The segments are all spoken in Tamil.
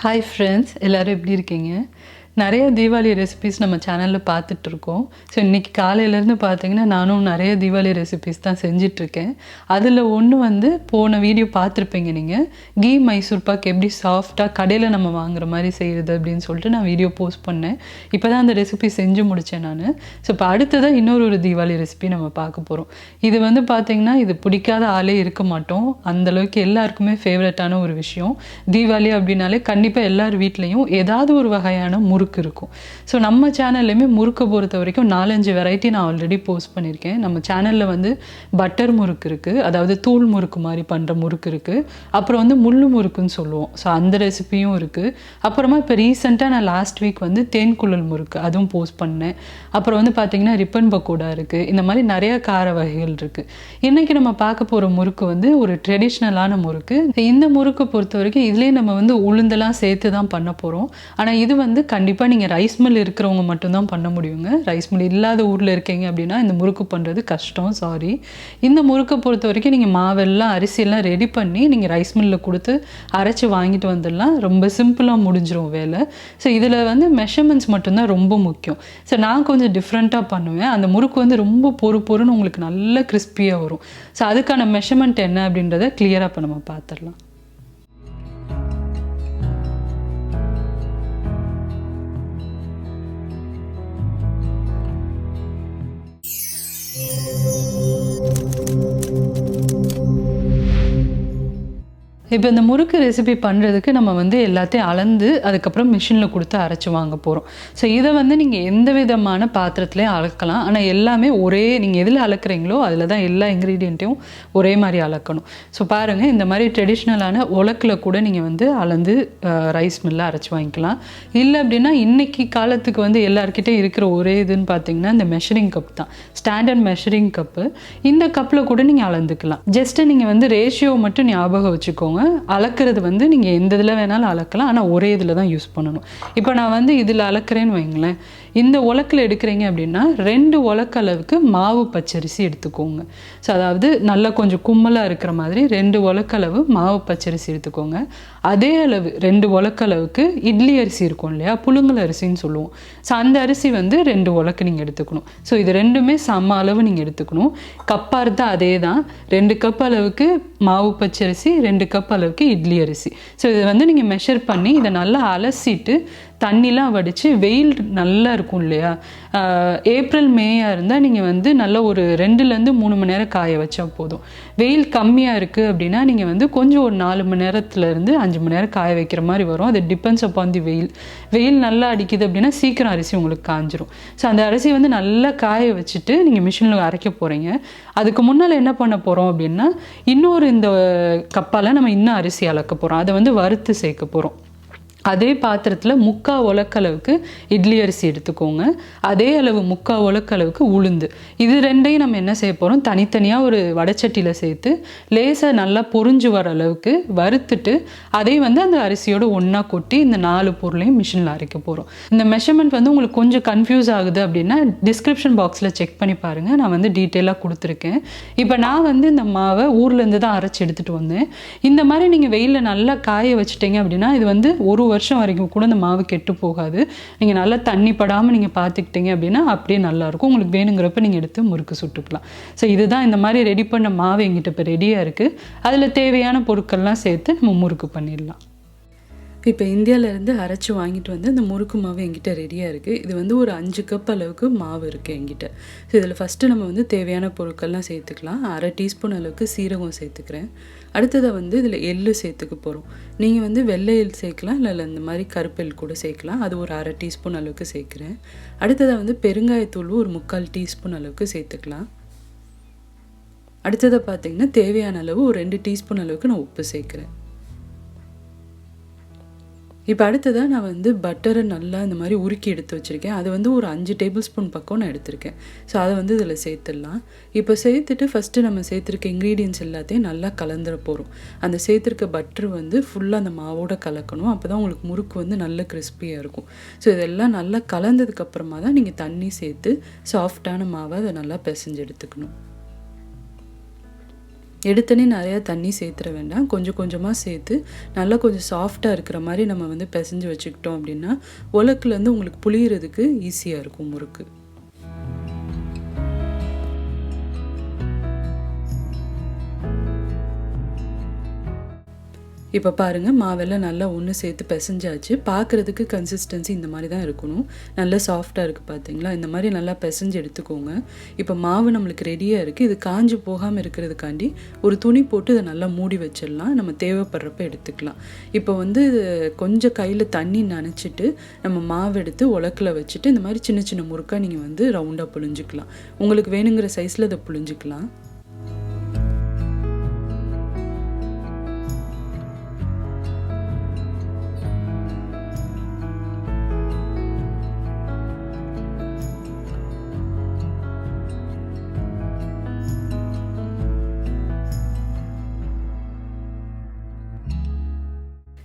Hi friends, எல்லாரும் எப்படி இருக்கீங்க? நிறைய தீபாவளி ரெசிபீஸ் நம்ம சேனல்ல பார்த்துட்டு இருக்கோம். ஸோ இன்னைக்கு காலையில இருந்து பார்த்தீங்கன்னா நானும் நிறைய தீபாவளி ரெசிபீஸ் தான் செஞ்சுட்டு இருக்கேன். அதில் ஒன்று வந்து போன வீடியோ பார்த்துருப்பீங்க நீங்கள். கீ மைசூர் பாக் எப்படி சாஃப்டாக கடையில் நம்ம வாங்குற மாதிரி செய்யுது அப்படின்னு சொல்லிட்டு நான் வீடியோ போஸ்ட் பண்ணேன். இப்போ தான் அந்த ரெசிபி செஞ்சு முடித்தேன் நான். ஸோ இப்போ அடுத்ததாக இன்னொரு தீபாவளி ரெசிபி நம்ம பார்க்க போகிறோம். இது வந்து பார்த்தீங்கன்னா இது பிடிக்காத ஆளே இருக்க மாட்டோம். அந்தளவுக்கு எல்லாருக்குமே ஃபேவரட்டான ஒரு விஷயம். தீபாவளி அப்படின்னாலே கண்டிப்பாக எல்லார் வீட்லேயும் ஏதாவது ஒரு வகையான முறுக்கு இருக்கும். ஸோ நம்ம சேனல்லையுமே முறுக்கை பொறுத்த வரைக்கும் 4-5 வெரைட்டி நான் ஆல்ரெடி போஸ்ட் பண்ணியிருக்கேன். நம்ம சேனலில் வந்து பட்டர் முறுக்கு இருக்குது, அதாவது தூள் முறுக்கு மாதிரி பண்ணுற முறுக்கு இருக்குது. அப்புறம் வந்து முள்ளு முறுக்குன்னு சொல்லுவோம், ஸோ அந்த ரெசிபியும் இருக்குது. அப்புறமா இப்போ ரீசெண்டாக நான் லாஸ்ட் வீக் வந்து தேன்குழல் முறுக்கு அதுவும் போஸ்ட் பண்ணேன். அப்புறம் வந்து பார்த்திங்கன்னா ரிப்பன் பக்கோடா இருக்குது. இந்த மாதிரி நிறையா கார வகைகள் இருக்குது. இன்றைக்கி நம்ம பார்க்க போகிற முறுக்கு வந்து ஒரு ட்ரெடிஷ்னலான முறுக்கு. இந்த முறுக்கு பொறுத்த வரைக்கும் இதுலேயே நம்ம வந்து உளுந்தெல்லாம் சேர்த்து தான் பண்ண போகிறோம். ஆனால் இது வந்து கண்டிப்பாக நீங்கள் ரைஸ் மில் இருக்கிறவங்க மட்டும்தான் பண்ண முடியுங்க. ரைஸ் மில் இல்லாத ஊரில் இருக்கீங்க அப்படின்னா இந்த முறுக்கு பண்ணுறது கஷ்டம், சாரி. இந்த முறுக்கை பொறுத்த வரைக்கும் நீங்கள் மாவெல்லாம் அரிசியெல்லாம் ரெடி பண்ணி நீங்கள் ரைஸ் மில்லில் கொடுத்து அரைச்சி வாங்கிட்டு வந்துடலாம். ரொம்ப சிம்பிளாக முடிஞ்சிடும் வேலை. ஸோ இதில் வந்து மெஷர்மெண்ட்ஸ் மட்டும்தான் ரொம்ப முக்கியம். ஸோ நான் கொஞ்சம் டிஃப்ரெண்ட்டாக பண்ணுவேன். அந்த முறுக்கு வந்து ரொம்ப பொறுன்னு உங்களுக்கு நல்ல கிறிஸ்பியாக வரும். ஸோ அதுக்கான மெஷர்மெண்ட் என்ன அப்படின்றத கிளியராக இப்போ நம்ம பார்த்துடலாம். இப்போ இந்த முறுக்கு ரெசிபி பண்ணுறதுக்கு நம்ம வந்து எல்லாத்தையும் அளந்து அதுக்கப்புறம் மிஷினில் கொடுத்து அரைச்சி வாங்க போகிறோம். ஸோ இதை வந்து நீங்கள் எந்த விதமான பாத்திரத்துலேயும் அளக்கலாம். ஆனால் எல்லாமே ஒரே, நீங்கள் எதில் அளக்குறீங்களோ அதில் தான் எல்லா இன்க்ரீடியண்ட்டையும் ஒரே மாதிரி அளக்கணும். ஸோ பாருங்கள், இந்த மாதிரி ட்ரெடிஷ்னலான உலக்கில் கூட நீங்கள் வந்து அளந்து ரைஸ் மில்லில் அரைச்சி வாங்கிக்கலாம். இல்லை அப்படின்னா இன்றைக்கி காலத்துக்கு வந்து எல்லாருக்கிட்டையும் இருக்கிற ஒரே இதுன்னு பார்த்தீங்கன்னா இந்த மெஷரிங் கப் தான், ஸ்டாண்டர்ட் மெஷரிங் கப்பு. இந்த கப்பில் கூட நீங்கள் அளந்துக்கலாம். ஜஸ்ட்டு நீங்கள் வந்து ரேஷியோ மட்டும் ஞாபகம் வச்சுக்கோங்க. அளக்கிறது வந்து நீங்கள் எந்த இதில் வேணாலும் அளக்கலாம், ஆனால் ஒரே இதில் தான் யூஸ் பண்ணணும். இப்போ நான் வந்து இதில் அளக்கிறேன்னு வைங்களேன். இந்த உலக்கில் எடுக்கிறீங்க அப்படின்னா 2 உலக்களவுக்கு மாவு பச்சரிசி எடுத்துக்கோங்க. ஸோ அதாவது நல்லா கொஞ்சம் கும்மலாக இருக்கிற மாதிரி 2 உலக்களவு மாவு பச்சரிசி எடுத்துக்கோங்க. அதே அளவு 2 உலக்களவுக்கு இட்லி அரிசி இருக்கும் இல்லையா, புழுங்கல் அரிசின்னு சொல்லுவோம். ஸோ அந்த அரிசி வந்து 2 உலக்கு நீங்கள் எடுத்துக்கணும். ஸோ இது ரெண்டுமே சம அளவு நீங்கள் எடுத்துக்கணும். கப்பாக இருந்தால் அதே தான். 2 கப் அளவுக்கு மாவு பச்சரிசி, 2 கப் அளவுக்கு இட்லி அரிசி. ஸோ இதை வந்து நீங்கள் மெஷர் பண்ணி இதை நல்லா அலசிட்டு தண்ணிலாம் வடித்து, வெயில் நல்லா இருக்கும் இல்லையா, ஏப்ரல் மேயாக இருந்தால் நீங்கள் வந்து நல்லா ஒரு 2-3 மணி நேரம் காய வச்சா போதும். வெயில் கம்மியாக இருக்குது அப்படின்னா நீங்கள் வந்து கொஞ்சம் ஒரு 4 மணி நேரத்துலேருந்து 5 மணி நேரம் காய வைக்கிற மாதிரி வரும். அது டிபெண்ட்ஸ் அப்பான் தி வெயில். வெயில் நல்லா அடிக்குது அப்படின்னா சீக்கிரம் அரிசி உங்களுக்கு காஞ்சிரும். ஸோ அந்த அரிசி வந்து நல்லா காய வச்சுட்டு நீங்கள் மிஷினில் அரைக்க போகிறீங்க. அதுக்கு முன்னால் என்ன பண்ண போகிறோம் அப்படின்னா இன்னொரு இந்த கப்பால் நம்ம இன்னும் அரிசி அளக்க போகிறோம். அதை வந்து வறுத்து சேர்க்க போகிறோம். அதே பாத்திரத்தில் 3/4 உலக்களவுக்கு இட்லி அரிசி எடுத்துக்கோங்க. அதே அளவு 3/4 உலக்களவுக்கு உளுந்து. இது ரெண்டையும் நம்ம என்ன செய்ய போகிறோம், தனித்தனியாக ஒரு வடைச்சட்டியில் சேர்த்து லேசாக நல்லா பொரிஞ்சு வர அளவுக்கு வறுத்துட்டு அதையும் வந்து அந்த அரிசியோடு ஒன்றா கொட்டி இந்த 4 பொருளையும் மிஷினில் அரைக்க போகிறோம். இந்த மெஷர்மெண்ட் வந்து உங்களுக்கு கொஞ்சம் கன்ஃபியூஸ் ஆகுது அப்படின்னா டிஸ்கிரிப்ஷன் பாக்ஸில் செக் பண்ணி பாருங்கள், நான் வந்து டீட்டெயிலாக கொடுத்துருக்கேன். இப்போ நான் வந்து இந்த மாவை ஊர்லேருந்து தான் அரைச்சி எடுத்துகிட்டு வந்தேன். இந்த மாதிரி நீங்கள் வெயிலில் நல்லா காய வச்சுட்டீங்க அப்படின்னா இது வந்து 1 வருஷம் வரைக்கும் கூட இந்த மாவு கெட்டு போகாது. நீங்கள் நல்லா தண்ணி படாமல் நீங்கள் பார்த்துக்கிட்டீங்க அப்படின்னா அப்படியே நல்லாயிருக்கும். உங்களுக்கு வேணுங்கிறப்ப நீங்கள் எடுத்து முறுக்கு சுட்டுக்கலாம். ஸோ இதுதான் இந்த மாதிரி ரெடி பண்ண மாவு எங்கிட்ட இப்போ ரெடியாக இருக்குது. அதில் தேவையான பொருட்கள்லாம் சேர்த்து நம்ம முறுக்கு பண்ணிடலாம். இப்போ இந்தியாவிலேருந்து அரைச்சி வாங்கிட்டு வந்து இந்த முறுக்கு மாவு எங்கிட்ட ரெடியாக இருக்குது. இது வந்து ஒரு 5 கப் அளவுக்கு மாவு இருக்குது எங்கிட்ட. ஸோ இதில் ஃபஸ்ட்டு நம்ம வந்து தேவையான பொருட்கள்லாம் சேர்த்துக்கலாம். 1/2 டீஸ்பூன் அளவுக்கு சீரகம் சேர்த்துக்கிறேன். அடுத்ததை வந்து இதில் எள்ளு சேர்த்துக்க போகிறோம். நீங்கள் வந்து வெள்ளை எள் சேர்க்கலாம், இல்லை இந்த மாதிரி கருப்பு எள் கூட சேர்க்கலாம். அது ஒரு 1/2 டீஸ்பூன் அளவுக்கு சேர்க்குறேன். அடுத்ததை வந்து பெருங்காயத்தூள் ஒரு 3/4 டீஸ்பூன் அளவுக்கு சேர்த்துக்கலாம். அடுத்ததை பார்த்திங்கன்னா தேவையான அளவு ஒரு 2 டீஸ்பூன் அளவுக்கு நான் உப்பு சேர்க்குறேன். இப்போ அடுத்ததாக நான் வந்து பட்டரை நல்லா இந்த மாதிரி உருக்கி எடுத்து வச்சுருக்கேன். அது வந்து ஒரு 5 டேபிள் ஸ்பூன் பக்கம் நான் எடுத்திருக்கேன். ஸோ அதை வந்து இதில் சேர்த்துடலாம். இப்போ சேர்த்துட்டு ஃபஸ்ட்டு நம்ம சேர்த்துருக்க இன்க்ரீடியன்ட்ஸ் எல்லாத்தையும் நல்லா கலந்துட போகிறோம். அந்த சேர்த்துருக்க பட்டர் வந்து ஃபுல்லாக அந்த மாவோட கலக்கணும். அப்போ தான் உங்களுக்கு முறுக்கு வந்து நல்ல கிறிஸ்பியாக இருக்கும். ஸோ இதெல்லாம் நல்லா கலந்ததுக்கப்புறமா தான் நீங்கள் தண்ணி சேர்த்து சாஃப்டான மாவை அதை நல்லா பிசைஞ்சு எடுத்துக்கணும். எடுத்தோடனே நிறையா தண்ணி சேர்த்துற வேண்டாம், கொஞ்சம் கொஞ்சமாக சேர்த்து நல்லா கொஞ்சம் சாஃப்டாக இருக்கிற மாதிரி நம்ம வந்து பிசைஞ்சு வச்சுக்கிட்டோம் அப்படின்னா உலக்குலேருந்து உங்களுக்கு புளியறதுக்கு ஈஸியாக இருக்கும் முறுக்கு. இப்போ பாருங்கள், மாவெல்லாம் நல்லா ஒன்று சேர்த்து பிசைஞ்சாச்சு. பார்க்குறதுக்கு கன்சிஸ்டன்சி இந்த மாதிரி தான் இருக்கணும். நல்லா சாஃப்டாக இருக்குது பார்த்தீங்களா? இந்த மாதிரி நல்லா பிசைஞ்சு எடுத்துக்கோங்க. இப்போ மாவு நம்மளுக்கு ரெடியாக இருக்குது. இது காஞ்சி போகாமல் இருக்கிறதுக்காண்டி ஒரு துணி போட்டு இதை நல்லா மூடி வச்சிடலாம். நம்ம தேவைப்படுறப்ப எடுத்துக்கலாம். இப்போ வந்து கொஞ்சம் கையில் தண்ணி நனைச்சிட்டு நம்ம மாவு எடுத்து உலக்கில் வச்சுட்டு இந்த மாதிரி சின்ன சின்ன முறுக்காக நீங்கள் வந்து ரவுண்டாக புழிஞ்சிக்கலாம். உங்களுக்கு வேணுங்கிற சைஸில் இதை புழிஞ்சிக்கலாம்.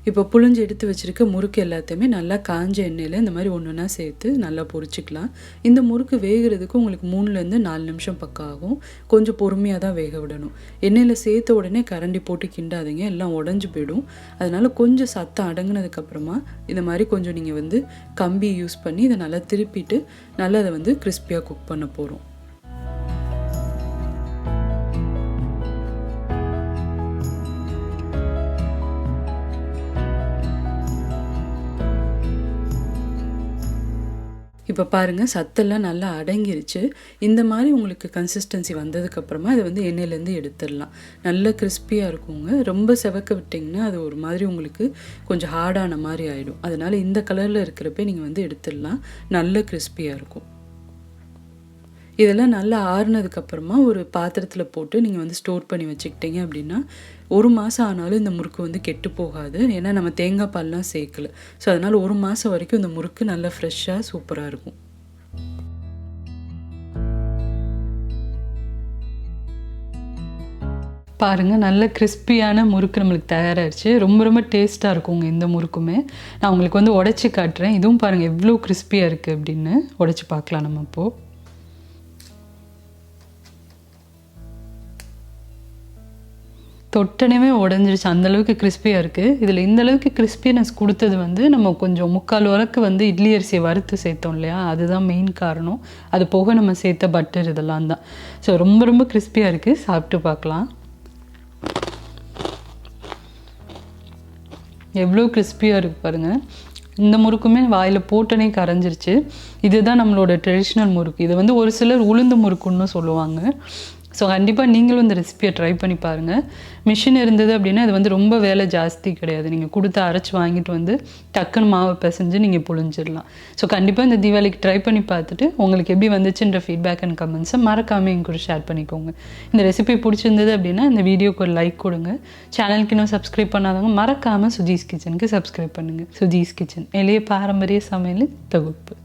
இப்போ புழிஞ்சு எடுத்து வச்சுருக்க முறுக்கு எல்லாத்தையுமே நல்லா காஞ்ச எண்ணெயில் இந்த மாதிரி ஒன்று ஒன்றா சேர்த்து நல்லா பொரிச்சிக்கலாம். இந்த முறுக்கு வேகிறதுக்கு உங்களுக்கு 3லேருந்து 4 நிமிஷம் பக்கம் ஆகும். கொஞ்சம் பொறுமையாக தான் வேக விடணும். எண்ணெயில் சேர்த்த உடனே கரண்டி போட்டு கிண்டாதீங்க, எல்லாம் உடஞ்சி போயிடும். அதனால் கொஞ்சம் சத்தம் அடங்கினதுக்கப்புறமா இந்த மாதிரி கொஞ்சம் நீங்கள் வந்து கம்பி யூஸ் பண்ணி இதை நல்லா திருப்பிட்டு நல்லா அதை வந்து கிறிஸ்பியாக குக் பண்ண போகிறோம். இப்போ பாருங்கள், சத்தெல்லாம் நல்லா அடங்கிருச்சு. இந்த மாதிரி உங்களுக்கு கன்சிஸ்டன்சி வந்ததுக்கப்புறமா இதை வந்து எண்ணெயிலேருந்து எடுத்துடலாம். நல்ல கிறிஸ்பியாக இருக்குங்க. ரொம்ப செவக்க விட்டிங்கன்னா அது ஒரு மாதிரி உங்களுக்கு கொஞ்சம் ஹார்டான மாதிரி ஆகிடும். அதனால் இந்த கலரில் இருக்கிறப்ப நீங்கள் வந்து எடுத்துடலாம். நல்ல கிறிஸ்பியாக இருக்கும். இதெல்லாம் நல்லா ஆறுனதுக்கப்புறமா ஒரு பாத்திரத்தில் போட்டு நீங்கள் வந்து ஸ்டோர் பண்ணி வச்சுக்கிட்டீங்க அப்படின்னா 1 மாதம் ஆனாலும் இந்த முறுக்கு வந்து கெட்டு போகாது. ஏன்னா நம்ம தேங்காய் பால்லாம் சேர்க்கல. ஸோ அதனால் 1 மாதம் வரைக்கும் இந்த முறுக்கு நல்லா ஃப்ரெஷ்ஷாக சூப்பராக இருக்கும். பாருங்கள், நல்ல கிறிஸ்பியான முறுக்கு நம்மளுக்கு தயாராகிடுச்சு. ரொம்ப ரொம்ப டேஸ்ட்டாக இருக்குங்க இந்த முறுக்குமே. நான் உங்களுக்கு வந்து உடச்சி காட்டுறேன். இதுவும் பாருங்கள் எவ்வளோ கிறிஸ்பியாக இருக்குது அப்படின்னு. உடச்சி பார்க்கலாம் நம்ம இப்போது. தொட்டனவே உடஞ்சிருச்சு, அந்தளவுக்கு கிறிஸ்பியாக இருக்குது. இதில் இந்தளவுக்கு கிறிஸ்பினஸ் கொடுத்தது வந்து நம்ம கொஞ்சம் 3/4 உலக்கு வந்து இட்லி அரிசியை வறுத்து சேர்த்தோம் இல்லையா, அதுதான் மெயின் காரணம். அது போக நம்ம சேர்த்த பட்டர் இதெல்லாம் தான். ஸோ ரொம்ப ரொம்ப கிறிஸ்பியாக இருக்குது. சாப்பிட்டு பார்க்கலாம். எவ்வளோ கிறிஸ்பியாக இருக்குது பாருங்கள். இந்த முறுக்குமே வாயில் போட்டனே கரைஞ்சிருச்சு. இதுதான் நம்மளோட ட்ரெடிஷ்னல் முறுக்கு. இது வந்து ஒரு சிலர் உளுந்து முறுக்குன்னு சொல்லுவாங்க. ஸோ கண்டிப்பாக நீங்களும் இந்த ரெசிபியை ட்ரை பண்ணி பாருங்கள். மிஷின் இருந்தது அப்படின்னா இது வந்து ரொம்ப வேலை ஜாஸ்தி கிடையாது. நீங்கள் கொடுத்து அரைச்சி வாங்கிட்டு வந்து டக்குன்னு மாவை பிசைஞ்சு நீங்கள் புழிஞ்சிடலாம். ஸோ கண்டிப்பாக இந்த தீபாவளிக்கு ட்ரை பண்ணி பார்த்துட்டு உங்களுக்கு எப்படி வந்துச்சுன்ற ஃபீட்பேக் அண்ட் கமெண்ட்ஸை மறக்காமல் எங்க கூட ஷேர் பண்ணிக்கோங்க. இந்த ரெசிபி பிடிச்சிருந்தது அப்படின்னா இந்த வீடியோக்கு ஒரு லைக் கொடுங்க. சேனலுக்கு இன்னும் சப்ஸ்கிரைப் பண்ணாதவங்க மறக்காமல் சுஜீஸ் கிச்சனுக்கு சப்ஸ்கிரைப் பண்ணுங்கள். சுஜீஸ் கிச்சன் எளிய பாரம்பரிய சமையல் தொகுப்பு.